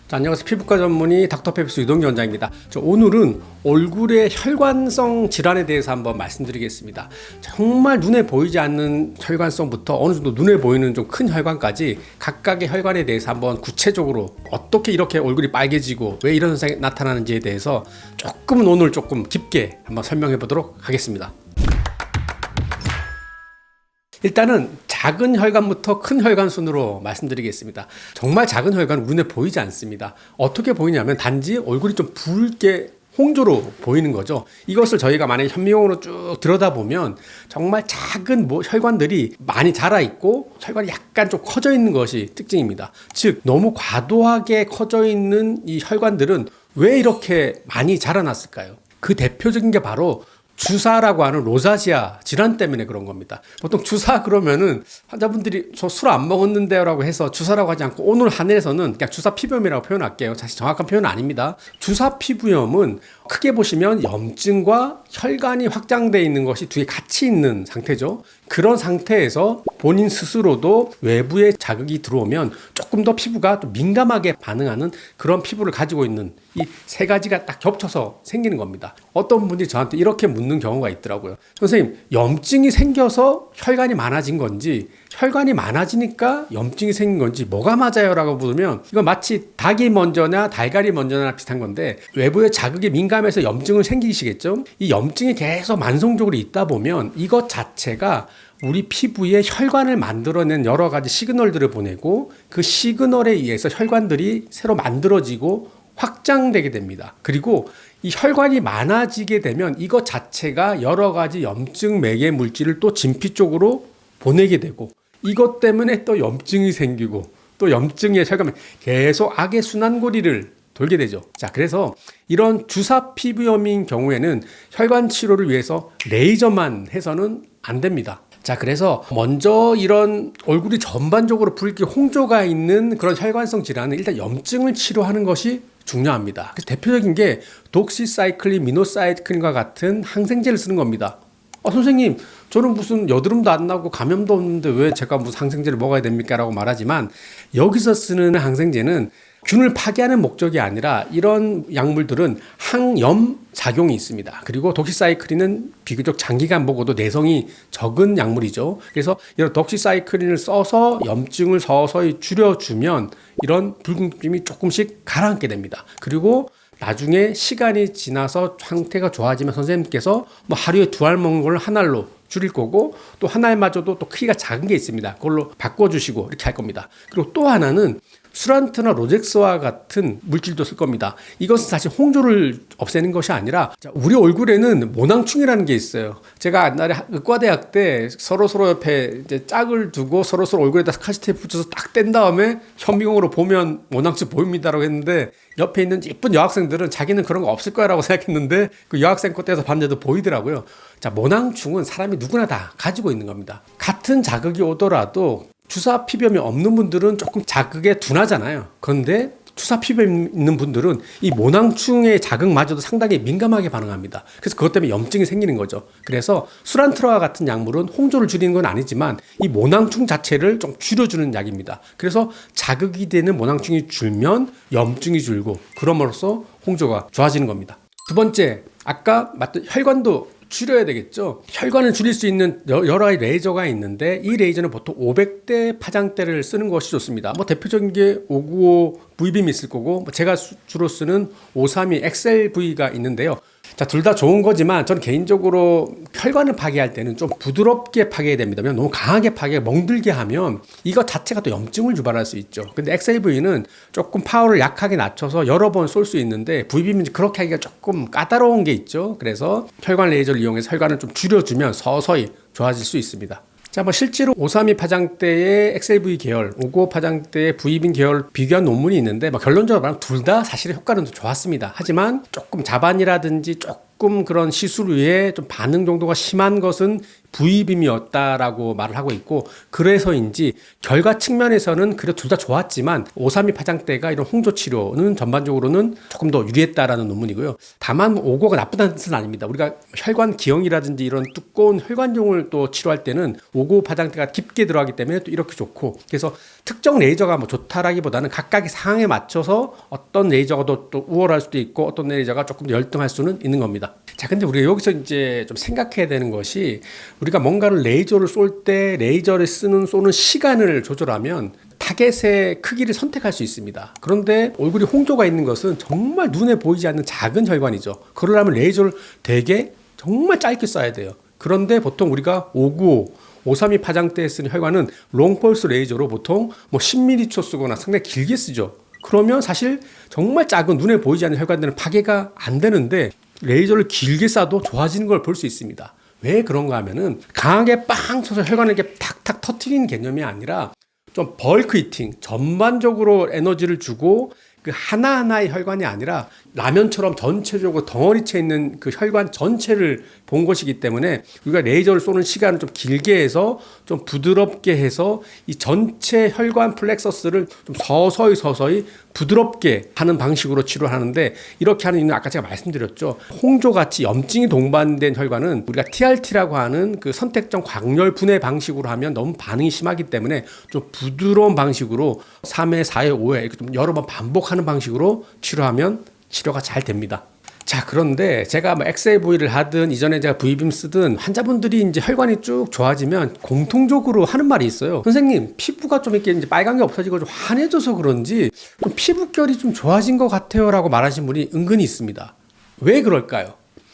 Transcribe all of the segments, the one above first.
자, 안녕하세요. 피부과 전문의 닥터페프스 유동규 원장입니다. 오늘은 얼굴의 혈관성 질환에 대해서 한번 말씀드리겠습니다. 정말 눈에 보이지 않는 혈관성부터 어느 정도 눈에 보이는 좀 큰 혈관까지 각각의 혈관에 대해서 한번 구체적으로 어떻게 이렇게 얼굴이 빨개지고 왜 이런 현상이 나타나는지에 대해서 오늘 조금 깊게 한번 설명해 보도록 하겠습니다. 일단은 작은 혈관부터 큰 혈관 순으로 말씀드리겠습니다. 정말 작은 혈관은 눈에 보이지 않습니다. 어떻게 보이냐면 단지 얼굴이 좀 붉게 홍조로 보이는 거죠. 이것을 저희가 만약에 현미경으로 쭉 들여다보면 정말 작은 혈관들이 많이 자라 있고 혈관이 약간 좀 커져 있는 것이 특징입니다. 즉 너무 과도하게 커져 있는 이 혈관들은 왜 이렇게 많이 자라났을까요? 그 대표적인 게 바로 주사라고 하는 로자시아 질환 때문에 그런 겁니다. 보통 주사 그러면은 환자분들이 저 술 안 먹었는데요 라고 해서 주사라고 하지 않고 오늘 한해서는 그냥 주사 피부염이라고 표현할게요. 사실 정확한 표현은 아닙니다. 주사 피부염은 크게 보시면 염증과 혈관이 확장되어 있는 것이 두 개 같이 있는 상태죠. 그런 상태에서 본인 스스로도 외부에 자극이 들어오면 조금 더 피부가 좀 민감하게 반응하는 그런 피부를 가지고 있는 이 세 가지가 딱 겹쳐서 생기는 겁니다. 어떤 분들이 저한테 이렇게 묻는 경우가 있더라고요. 선생님, 염증이 생겨서 혈관이 많아진 건지 혈관이 많아지니까 염증이 생긴 건지 뭐가 맞아요? 라고 물으면 이건 마치 닭이 먼저나 달걀이 먼저나 비슷한 건데 외부의 자극에 민감해서 염증을 생기시겠죠? 이 염증이 계속 만성적으로 있다 보면 이것 자체가 우리 피부에 혈관을 만들어낸 여러 가지 시그널들을 보내고 그 시그널에 의해서 혈관들이 새로 만들어지고 확장되게 됩니다. 그리고 이 혈관이 많아지게 되면 이것 자체가 여러 가지 염증 매개 물질을 또 진피 쪽으로 보내게 되고 이것 때문에 또 염증이 생기고 또 염증의 혈관이 계속 악의 순환고리를 돌게 되죠. 자, 그래서 이런 주사 피부염인 경우에는 혈관 치료를 위해서 레이저만 해서는 안 됩니다. 자, 그래서 먼저 이런 얼굴이 전반적으로 붉게 홍조가 있는 그런 혈관성 질환은 일단 염증을 치료하는 것이 중요합니다. 그래서 대표적인 게 독시사이클린, 미노사이클린과 같은 항생제를 쓰는 겁니다. 선생님, 저는 무슨 여드름도 안 나고 감염도 없는데 왜 제가 무슨 항생제를 먹어야 됩니까? 라고 말하지만 여기서 쓰는 항생제는 균을 파괴하는 목적이 아니라 이런 약물들은 항염 작용이 있습니다. 그리고 독시사이클린은 비교적 장기간 먹어도 내성이 적은 약물이죠. 그래서 이런 독시사이클린을 써서 염증을 서서히 줄여주면 이런 붉은낌이 조금씩 가라앉게 됩니다. 그리고 나중에 시간이 지나서 상태가 좋아지면 선생님께서 하루에 2알 먹는 걸 한 알로 줄일 거고 또 한 알마저도 또 크기가 작은 게 있습니다. 그걸로 바꿔주시고 이렇게 할 겁니다. 그리고 또 하나는 수란트나 로젝스와 같은 물질도 쓸 겁니다. 이것은 사실 홍조를 없애는 것이 아니라 우리 얼굴에는 모낭충이라는 게 있어요. 제가 옛날에 의과대학 때 서로 옆에 이제 짝을 두고 서로 얼굴에다 스카치 테이프 붙여서 딱 뗀 다음에 현미경으로 보면 모낭충 보입니다라고 했는데 옆에 있는 예쁜 여학생들은 자기는 그런 거 없을 거라고 생각했는데 그 여학생 거 떼서 봤는데도 보이더라고요. 자, 모낭충은 사람이 누구나 다 가지고 있는 겁니다. 같은 자극이 오더라도 주사 피부염이 없는 분들은 조금 자극에 둔하잖아요. 그런데 주사 피부염 있는 분들은 이 모낭충의 자극마저도 상당히 민감하게 반응합니다. 그래서 그것 때문에 염증이 생기는 거죠. 그래서 수란트라와 같은 약물은 홍조를 줄이는 건 아니지만 이 모낭충 자체를 좀 줄여주는 약입니다. 그래서 자극이 되는 모낭충이 줄면 염증이 줄고 그럼으로써 홍조가 좋아지는 겁니다. 두 번째, 아까 말했던 혈관도 줄여야 되겠죠. 혈관을 줄일 수 있는 여러 가지 레이저가 있는데 이 레이저는 보통 500대 파장대를 쓰는 것이 좋습니다. 대표적인 게 595 V빔이 있을 거고 제가 주로 쓰는 532 XLV가 있는데요. 자, 둘 다 좋은 거지만 저는 개인적으로 혈관을 파괴할 때는 좀 부드럽게 파괴해야 됩니다. 너무 강하게 멍들게 하면 이것 자체가 또 염증을 유발할 수 있죠. 근데 XLV는 조금 파워를 약하게 낮춰서 여러 번 쏠 수 있는데 V빔은 그렇게 하기가 조금 까다로운 게 있죠. 그래서 혈관 레이저를 이용해서 혈관을 좀 줄여주면 서서히 좋아질 수 있습니다. 자, 실제로 532 파장대의 XLV 계열, 595 파장대의 V빔 계열 비교한 논문이 있는데 결론적으로 말하면 둘 다 사실 효과는 좋았습니다. 하지만 조금 자반이라든지 조금 조금 그런 시술 후에 좀 반응 정도가 심한 것은 부위빔이었다라고 말을 하고 있고, 그래서인지 결과 측면에서는 그래도 둘 다 좋았지만 532 파장대가 이런 홍조 치료는 전반적으로는 조금 더 유리했다라는 논문이고요. 다만 5고가 나쁘다는 뜻은 아닙니다. 우리가 혈관 기형이라든지 이런 두꺼운 혈관종을 또 치료할 때는 5고 파장대가 깊게 들어가기 때문에 또 이렇게 좋고, 그래서 특정 레이저가 뭐 좋다라기보다는 각각의 상황에 맞춰서 어떤 레이저가 또 우월할 수도 있고 어떤 레이저가 조금 더 열등할 수는 있는 겁니다. 자, 근데 우리가 여기서 이제 좀 생각해야 되는 것이, 우리가 뭔가를 레이저를 쏠 때 레이저를 쏘는 시간을 조절하면 타겟의 크기를 선택할 수 있습니다. 그런데 얼굴이 홍조가 있는 것은 정말 눈에 보이지 않는 작은 혈관이죠. 그러려면 레이저를 되게 정말 짧게 쏴야 돼요. 그런데 보통 우리가 595, 532 파장대에 쓰는 혈관은 롱펄스 레이저로 보통 뭐 10mm 쓰거나 상당히 길게 쓰죠. 그러면 사실 정말 작은 눈에 보이지 않는 혈관들은 파괴가 안 되는데 레이저를 길게 쏴도 좋아지는 걸 볼 수 있습니다. 왜 그런가 하면은 강하게 빵 쳐서 혈관을 이렇게 탁탁 터트리는 개념이 아니라 좀 벌크 히팅, 전반적으로 에너지를 주고 그 하나하나의 혈관이 아니라 라면처럼 전체적으로 덩어리째 있는 그 혈관 전체를 본 것이기 때문에 우리가 레이저를 쏘는 시간을 좀 길게 해서 좀 부드럽게 해서 이 전체 혈관 플렉서스를 좀 서서히 부드럽게 하는 방식으로 치료하는데, 이렇게 하는 이유는 아까 제가 말씀드렸죠. 홍조같이 염증이 동반된 혈관은 우리가 TRT라고 하는 그 선택적 광열 분해 방식으로 하면 너무 반응이 심하기 때문에 좀 부드러운 방식으로 3회, 4회, 5회 이렇게 좀 여러 번 반복하는 방식으로 치료하면 치료가 잘 됩니다. 자, 그런데 제가 뭐 XAV를 하든 이전에 제가 V빔 쓰든 환자분들이 이제 혈관이 쭉 좋아지면 공통적으로 하는 말이 있어요. 선생님, 피부가 좀 이렇게 이제 빨간 게 없어지고 좀 환해져서 그런지 좀 피부결이 좀 좋아진 것 같아요 라고 말하신 분이 은근히 있습니다. 왜 그럴까요?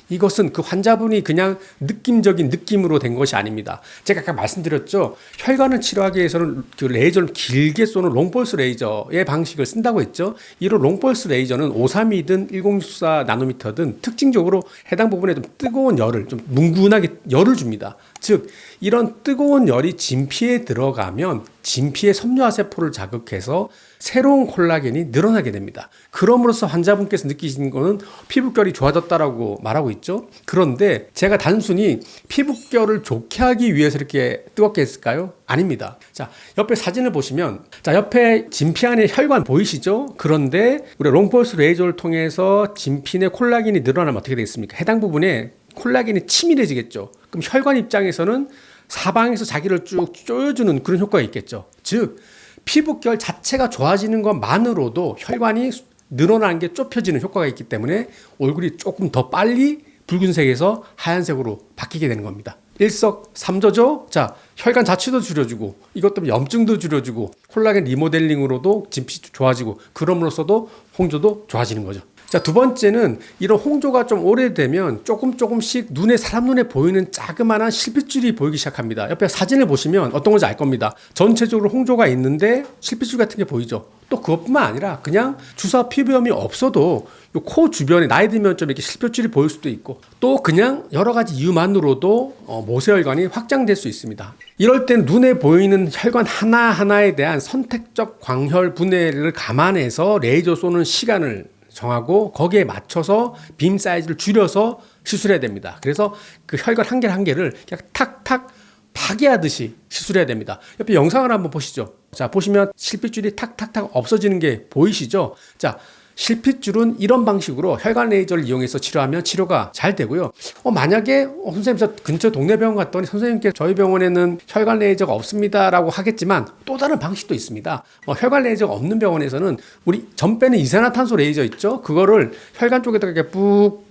이것은 그 환자분이 그냥 느낌적인 느낌으로 된 것이 아닙니다. 제가 아까 말씀드렸죠. 혈관을 치료하기 위해서는 그 레이저를 길게 쏘는 롱펄스 레이저의 방식을 쓴다고 했죠. 이런 롱펄스 레이저는 532든 1064 나노미터든 특징적으로 해당 부분에 좀 뜨거운 열을, 좀 뭉근하게 열을 줍니다. 즉, 이런 뜨거운 열이 진피에 들어가면 진피의 섬유화세포를 자극해서 새로운 콜라겐이 늘어나게 됩니다. 그럼으로써 환자분께서 느끼시는 거는 피부결이 좋아졌다라고 말하고 있죠. 그런데 제가 단순히 피부결을 좋게 하기 위해서 이렇게 뜨겁게 했을까요? 아닙니다. 자, 옆에 사진을 보시면, 자, 옆에 진피 안에 혈관 보이시죠? 그런데 우리 롱펄스 레이저를 통해서 진피 내 콜라겐이 늘어나면 어떻게 되겠습니까? 해당 부분에 콜라겐이 치밀해지겠죠. 그럼 혈관 입장에서는 사방에서 자기를 쭉 조여주는 그런 효과가 있겠죠. 즉, 피부결 자체가 좋아지는 것만으로도 혈관이 늘어나는 게 좁혀지는 효과가 있기 때문에 얼굴이 조금 더 빨리 붉은색에서 하얀색으로 바뀌게 되는 겁니다. 일석삼조죠. 자, 혈관 자체도 줄여주고 이것 때문에 염증도 줄여주고 콜라겐 리모델링으로도 진피 좋아지고, 그럼으로써도 홍조도 좋아지는 거죠. 자, 두 번째는 이런 홍조가 좀 오래되면 조금씩 사람 눈에 보이는 자그마한 실핏줄이 보이기 시작합니다. 옆에 사진을 보시면 어떤 건지 알 겁니다. 전체적으로 홍조가 있는데 실핏줄 같은 게 보이죠. 또 그것뿐만 아니라 그냥 주사 피부염이 없어도 코 주변에 나이 들면 좀 이렇게 실핏줄이 보일 수도 있고, 또 그냥 여러 가지 이유만으로도 모세혈관이 확장될 수 있습니다. 이럴 땐 눈에 보이는 혈관 하나하나에 대한 선택적 광혈 분해를 감안해서 레이저 쏘는 시간을 정하고 거기에 맞춰서 빔 사이즈를 줄여서 시술해야 됩니다. 그래서 그 혈관 한 개 한 개를 그냥 탁탁 파괴하듯이 시술해야 됩니다. 옆에 영상을 한번 보시죠. 자, 보시면 실핏줄이 탁탁탁 없어지는 게 보이시죠? 자, 실핏줄은 이런 방식으로 혈관 레이저를 이용해서 치료하면 치료가 잘 되고요. 만약에 선생님 저 근처 동네 병원 갔더니 선생님께 저희 병원에는 혈관 레이저가 없습니다라고 하겠지만, 또 다른 방식도 있습니다. 혈관 레이저가 없는 병원에서는 우리 전 빼는 이산화탄소 레이저 있죠? 그거를 혈관 쪽에다가 이렇게 뿍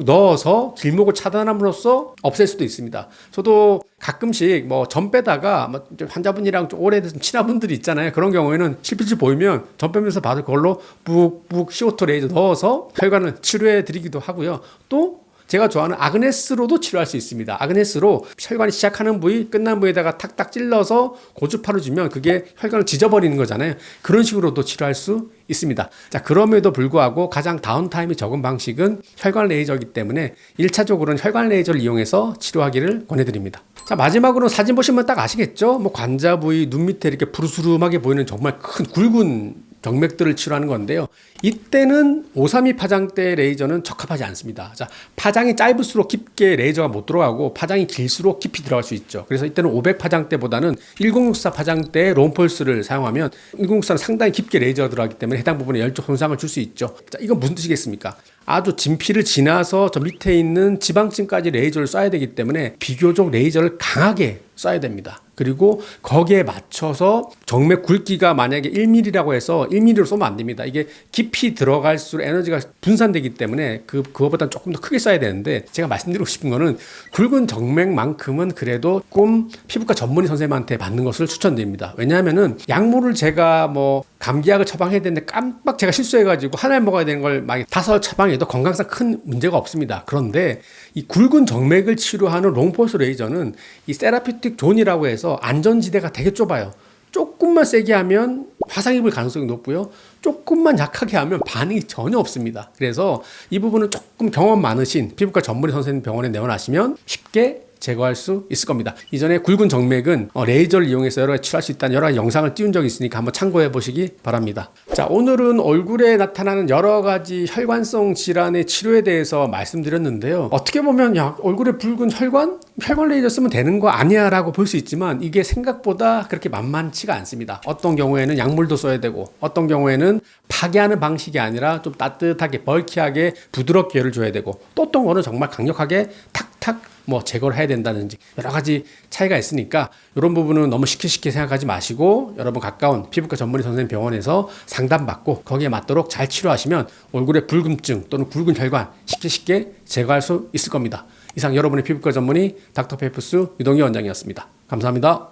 넣어서 길목을 차단함으로써 없앨 수도 있습니다. 저도 가끔씩 전 빼다가 환자분이랑 좀 오래돼서 친한 분들이 있잖아요. 그런 경우에는 실핏줄 보이면 전 빼면서 받을 그걸로 뿍 CO2 레이저 넣어서 혈관을 치료해 드리기도 하고요. 또 제가 좋아하는 아그네스로도 치료할 수 있습니다. 아그네스로 혈관이 시작하는 부위, 끝난 부위에다가 탁탁 찔러서 고주파를 주면 그게 혈관을 지져버리는 거잖아요. 그런 식으로도 치료할 수 있습니다. 자, 그럼에도 불구하고 가장 다운타임이 적은 방식은 혈관 레이저이기 때문에 1차적으로는 혈관 레이저를 이용해서 치료하기를 권해드립니다. 자, 마지막으로 사진 보시면 딱 아시겠죠? 관자 부위, 눈 밑에 이렇게 부르스름하게 보이는 정말 큰 굵은 정맥들을 치료하는 건데요. 이때는 532 파장대 레이저는 적합하지 않습니다. 자, 파장이 짧을수록 깊게 레이저가 못 들어가고 파장이 길수록 깊이 들어갈 수 있죠. 그래서 이때는 500 파장대보다는 1064 파장대의 롬펄스를 사용하면 1064는 상당히 깊게 레이저가 들어가기 때문에 해당 부분에 열쪽 손상을 줄 수 있죠. 자, 이건 무슨 뜻이겠습니까? 아주 진피를 지나서 저 밑에 있는 지방층까지 레이저를 쏴야 되기 때문에 비교적 레이저를 강하게 쏴야 됩니다. 그리고 거기에 맞춰서 정맥 굵기가 만약에 1mm라고 해서 1mm로 쏘면 안 됩니다. 이게 깊이 들어갈수록 에너지가 분산되기 때문에 그거보다 조금 더 크게 쏴야 되는데, 제가 말씀드리고 싶은 거는 굵은 정맥만큼은 그래도 조금 피부과 전문의 선생님한테 받는 것을 추천드립니다. 왜냐하면은 약물을 제가 뭐 감기약을 처방해야 되는데 깜빡 제가 실수해가지고 하나를 먹어야 되는 걸 막 5 처방해도 건강상 큰 문제가 없습니다. 그런데 이 굵은 정맥을 치료하는 롱포스 레이저는 이 세라피틱 존이라고 해서 안전지대가 되게 좁아요. 조금만 세게 하면 화상 입을 가능성이 높고요. 조금만 약하게 하면 반응이 전혀 없습니다. 그래서 이 부분은 조금 경험 많으신 피부과 전문의 선생님 병원에 내원하시면 쉽게 제거할 수 있을 겁니다. 이전에 굵은 정맥은 레이저를 이용해서 여러 가지 치료할 수 있다는 여러 가지 영상을 띄운 적이 있으니까 한번 참고해 보시기 바랍니다. 자, 오늘은 얼굴에 나타나는 여러 가지 혈관성 질환의 치료에 대해서 말씀드렸는데요. 어떻게 보면 야, 얼굴에 붉은 혈관 레이저 쓰면 되는 거 아니야 라고 볼 수 있지만 이게 생각보다 그렇게 만만치가 않습니다. 어떤 경우에는 약물도 써야 되고 어떤 경우에는 파괴하는 방식이 아니라 좀 따뜻하게 벌키하게 부드럽게 열을 줘야 되고, 또 어떤 거는 정말 강력하게 탁탁 뭐 제거를 해야 된다든지 여러 가지 차이가 있으니까 이런 부분은 너무 쉽게 생각하지 마시고 여러분 가까운 피부과 전문의 선생님 병원에서 상담받고 거기에 맞도록 잘 치료하시면 얼굴의 붉음증 또는 굵은 혈관 쉽게 제거할 수 있을 겁니다. 이상 여러분의 피부과 전문의 닥터페이프스 유동희 원장이었습니다. 감사합니다.